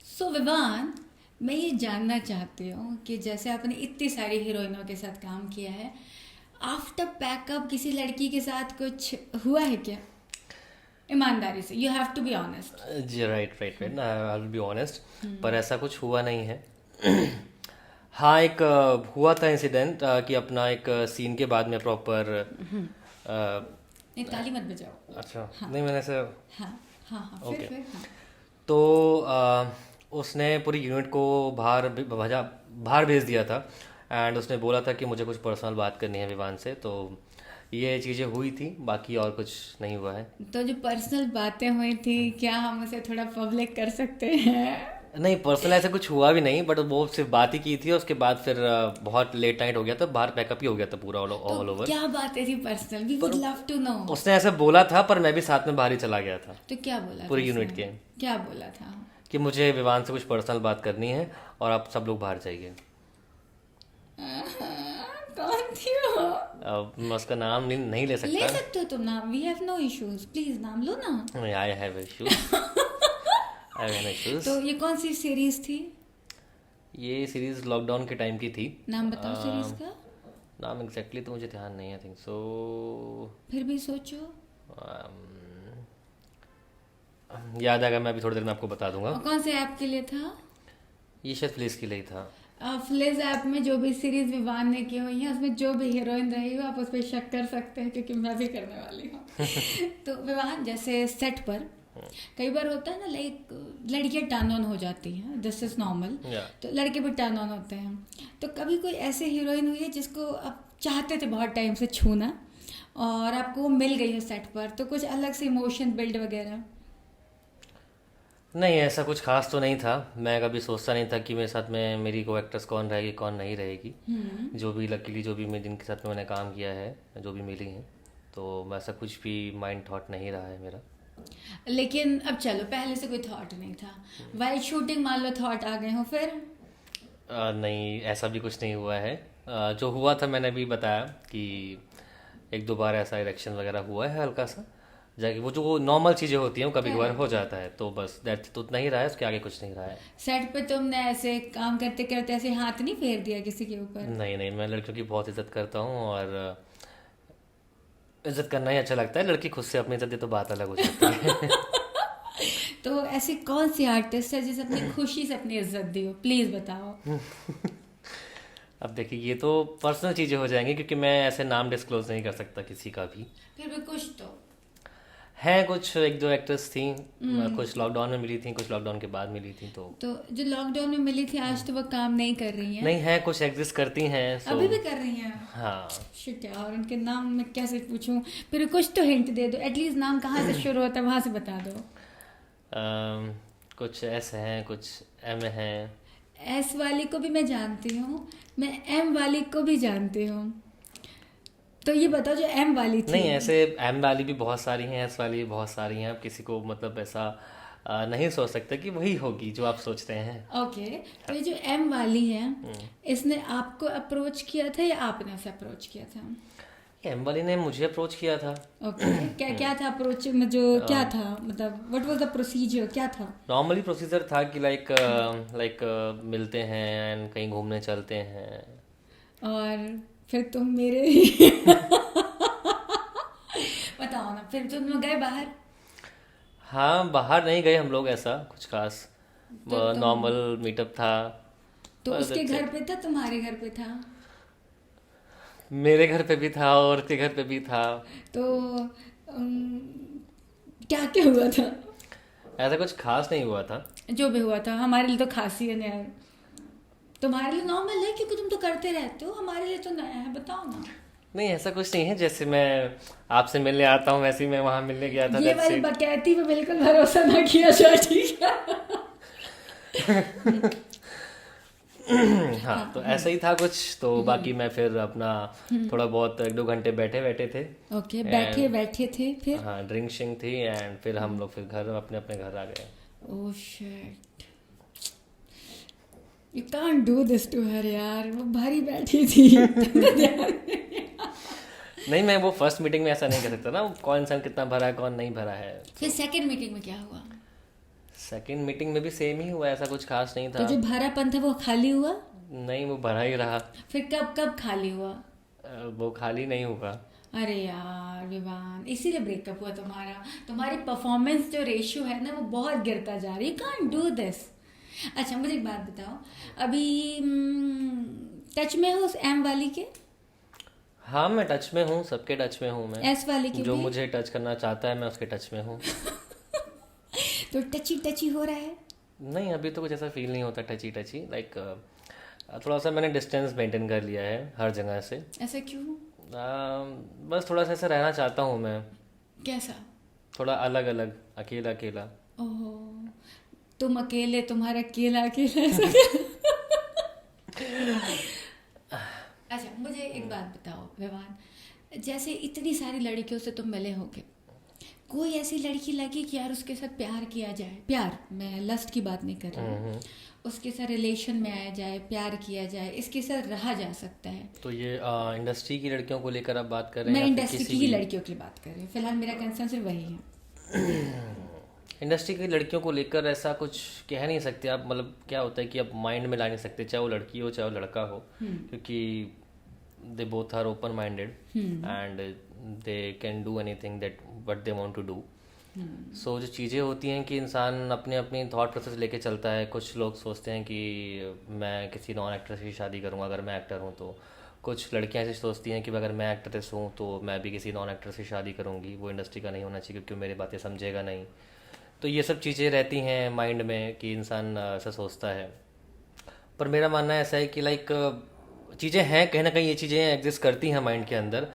सो विवान, मैं ये जानना चाहती हूँ कि जैसे आपने इतनी सारी हीरोइनों के साथ काम किया है, आफ्टर पैकअप किसी लड़की के साथ कुछ हुआ है क्या? ईमानदारी से, you have to be honest. जी, right right right, I will be honest. पर ऐसा कुछ हुआ नहीं है। हाँ, एक हुआ था इंसिडेंट कि अपना एक सीन के बाद में प्रॉपर। नहीं, ताली मत बजाओ। अच्छा, हाँ नहीं, मैंने ऐसे। हाँ हाँ हाँ, ओके। फिर हाँ। तो उसने पूरी यूनिट को बाहर भेज दिया था। एंड उसने बोला था कि मुझे कुछ पर्सनल बात करनी है विवान से। तो ये चीज़ें हुई थी, बाकी और कुछ नहीं हुआ है। तो जो पर्सनल बातें हुई थी, क्या हम उसे थोड़ा पब्लिक कर सकते हैं? नहीं, पर्सनल ऐसा कुछ हुआ भी नहीं, बट वो सिर्फ बात ही की थी। उसके बाद फिर बहुत लेट नाइट हो गया था, बाहर पैकअप ही हो गया था पूरा ऑल तो ओवर। क्या बातें थी पर्सनल? वी वुड पर लव टू नो। उसने ऐसा बोला था, पर मैं भी साथ में बाहर ही चला गया था तो क्या बोला था पूरी उसने? यूनिट के। क्या बोला था? कि मुझे विवान से कुछ पर्सनल बात करनी है और आप सब लोग बाहर जाइए। कौन थी वो? अब मैं उसका नाम नहीं ले ले सकता। सकते हो तुम नाम, we have no issues, please नाम लो ना। I have issues, I have issues. तो ये कौन सी सीरीज थी? ये सीरीज लॉकडाउन के टाइम की थी। नाम बताओ सीरीज का। नाम एग्जैक्टली तो मुझे ध्यान नहीं, आई थिंक सो। फिर भी सोचो। याद आएगा, मैं अभी थोड़ी देर में आपको बता दूंगा। और कौन से ऐप के लिए था? ये शायद प्लेस के लिए ही था। फ्लिज ऐप में जो भी सीरीज विवान ने की हुई है, उसमें जो भी हीरोइन रही हो, आप उस पर शक कर सकते हैं, क्योंकि मैं भी करने वाली हूँ। तो विवान, जैसे सेट पर कई बार होता है ना, लाइक लड़कियां टर्न ऑन हो जाती हैं, दिस इज नॉर्मल। या तो लड़के भी टर्न ऑन होते हैं। तो कभी कोई ऐसे हीरोइन हुई है जिसको आप चाहते थे बहुत टाइम से छूना, और आपको वो मिल गई है सेट पर, तो कुछ अलग से इमोशन बिल्ड वगैरह? नहीं, ऐसा कुछ खास तो नहीं था। मैं कभी सोचता नहीं था कि मेरे साथ में मेरी को एक्ट्रेस कौन रहेगी कौन नहीं रहेगी। जो भी लकीली जो भी मैं जिनके साथ में मैंने काम किया है, जो भी मिली हैं, तो ऐसा कुछ भी माइंड थॉट नहीं रहा है मेरा। लेकिन अब चलो, पहले से कोई थॉट नहीं था, वाइल शूटिंग मान लो थॉट आ गए हो फिर? नहीं, ऐसा भी कुछ नहीं हुआ है। जो हुआ था मैंने भी बताया कि एक दो बार ऐसा इरेक्शन वगैरह हुआ है हल्का सा, जाके वो जो नॉर्मल चीज़ें होती हैं वो कभी कभार हो करेक्ट। जाता है। तो बस दैट तो उतना ही रहा है, उसके आगे कुछ नहीं रहा है। सेट पे तुमने ऐसे काम करते करते ऐसे हाथ नहीं फेर दिया किसी के ऊपर? नहीं नहीं, मैं लड़कियों की बहुत इज्जत करता हूँ, और इज्जत करना ही अच्छा लगता है। लड़की खुद से अपनी इज्जत दे तो बात अलग हो जाती है। तो ऐसी कौन सी आर्टिस्ट है जिसे अपनी खुशी से अपनी इज्जत दी हो, प्लीज बताओ। अब देखिए, ये तो पर्सनल चीज़ें हो जाएंगी, क्योंकि मैं ऐसे नाम डिस्क्लोज नहीं कर सकता किसी का भी। फिर भी कुछ तो। हैं कुछ एक दो एक्ट्रेस थी, कुछ लॉकडाउन में मिली थी, कुछ लॉकडाउन के बाद मिली थी। तो तो जो लॉकडाउन में मिली थी, आज तो वो काम नहीं कर रही हैं? नहीं, है कुछ एग्जिस्ट करती हैं, सो। अभी भी कर रही हैं? हाँ। शिट यार, उनके नाम मैं कैसे पूछूं? फिर कुछ तो हिंट दे दो, एटलीस्ट नाम कहाँ से शुरू होता है वहां से बता दो। कुछ एस हैं, कुछ एम हैं। एस वाली को भी मैं जानती हूँ, मैं एम वाली को भी जानती हूँ। तो ये बताओ, जो एम वाली थी। नहीं, ऐसे एम वाली भी बहुत सारी हैं, एस वाली भी बहुत सारी हैं। अब किसी को मतलब ऐसा नहीं सोच सकता कि वही होगी जो आप सोचते हैं। ओके। तो ये जो एम वाली है, इसने आपको अप्रोच किया था या आपने उसे अप्रोच किया था? एम वाली ने मुझे अप्रोच किया था। ओके। क्या क्या था अप्रोच में, जो क्या था, मतलब व्हाट वाज द प्रोसीजर, क्या था? नॉर्मली प्रोसीजर था कि लाइक मिलते हैं एंड कहीं घूमने चलते हैं। और फिर तुम मेरे बताओ ना, फिर तुम लोग गए बाहर? हाँ, बाहर नहीं गए हम लोग, ऐसा कुछ खास तो तुम, नॉर्मल मीटअप था। तो बस उसके that's घर it। पे था, तुम्हारे घर पे था? मेरे घर पे भी था और उसके घर पे भी था। तो क्या क्या हुआ था? ऐसा कुछ खास नहीं हुआ था। जो भी हुआ था हमारे लिए तो खासी है यार। तुम्हारे लिए नॉर्मल है क्योंकि तुम तो करते रहते हो, हमारे लिए तो नया है, बताओ ना। नहीं, ऐसा कुछ नहीं है। जैसे मैं आपसे मिलने आता हूँ, वैसे ही मैं वहां मिलने गया था, ये दैट्स वाली इट। बकैती पे बिल्कुल भरोसा ना किया जाए, ठीक है? हाँ, तो ऐसा ही था कुछ। तो बाकी मैं फिर अपना थोड़ा बहुत एक दो घंटे बैठे बैठे थे। ओके, बैठे एंड बैठे थे फिर? हाँ, ड्रिंक शिंक थी, एंड फिर हम लोग फिर घर अपने अपने घर आ गए। Oh shit, you can't do this to her यार, वो भारी बैठी थी। नहीं, मैं वो फर्स्ट मीटिंग में ऐसा नहीं कर सकता ना, कौन इंसान कितना भरा है कौन नहीं भरा है। फिर सेकंड मीटिंग में क्या हुआ? सेकंड मीटिंग में भी सेम ही हुआ, ऐसा कुछ खास नहीं तो था। जो भरापन था वो खाली हुआ? नहीं, वो भरा ही रहा। फिर कब कब खाली हुआ? वो खाली नहीं हुआ। अरे यार विवान, इसीलिए ब्रेकअप हुआ तुम्हारा। तुम्हारी परफॉर्मेंस जो रेशियो है ना वो बहुत गिरता जा रही है। You can't do this. अच्छा मुझे एक बात बताओ, अभी टच में हो उस एम वाली के? हाँ, मैं टच में हूँ, सबके टच में हूँ मैं। एस वाले के जो भी? मुझे टच करना चाहता है मैं उसके टच में हूँ। तो टची टची हो रहा है? नहीं, अभी तो कुछ ऐसा फील नहीं होता टची टची, लाइक थोड़ा सा मैंने डिस्टेंस मेंटेन कर लिया है हर जगह से। ऐसा क्यों? बस थोड़ा सा ऐसा रहना चाहता हूँ मैं, कैसा? थोड़ा अलग अलग, अकेला अकेला। ओहो, तुम अकेले, तुम्हारा अकेला अकेला ऐसा क्या? अच्छा मुझे एक बात बताओ विवान, जैसे इतनी सारी लड़कियों से तुम मिले होगे, कोई ऐसी लड़की लगी कि यार उसके साथ प्यार किया जाए? प्यार, मैं लस्ट की बात नहीं कर रही हूँ, उसके साथ रिलेशन में आया जाए, प्यार किया जाए, इसके साथ रहा जा सकता है? तो ये इंडस्ट्री की लड़कियों को लेकर आप बात कर रहे मैं हैं या फिर इंडस्ट्री किसी की भी? लड़कियों की बात कर रही हूँ, फिलहाल मेरा कंसर्न सिर्फ वही है। इंडस्ट्री की लड़कियों को लेकर ऐसा कुछ कह नहीं सकते आप, मतलब क्या होता है कि आप माइंड में ला नहीं सकते, चाहे वो लड़की हो चाहे वो लड़का हो, क्योंकि they both are open minded and they can do anything that what they want to do. So जो चीज़ें होती हैं कि इंसान अपने अपनी थॉट प्रोसेस लेके चलता है। कुछ लोग सोचते हैं कि मैं किसी नॉन एक्ट्रेस की शादी करूंगा अगर मैं एक्टर हूं तो। कुछ लड़कियां ऐसी सोचती हैं कि अगर मैं एक्ट्रेस हूं तो मैं भी किसी नॉन एक्ट्रेस की शादी करूंगी, वो इंडस्ट्री का नहीं होना चाहिए क्योंकि वो मेरी बातें समझेगा नहीं। तो ये सब चीज़ें रहती हैं माइंड में कि इंसान ऐसा सोचता है। पर मेरा मानना ऐसा है कि लाइक चीज़ें हैं, कहीं ना कहीं ये चीज़ें एग्जिस्ट करती हैं माइंड के अंदर।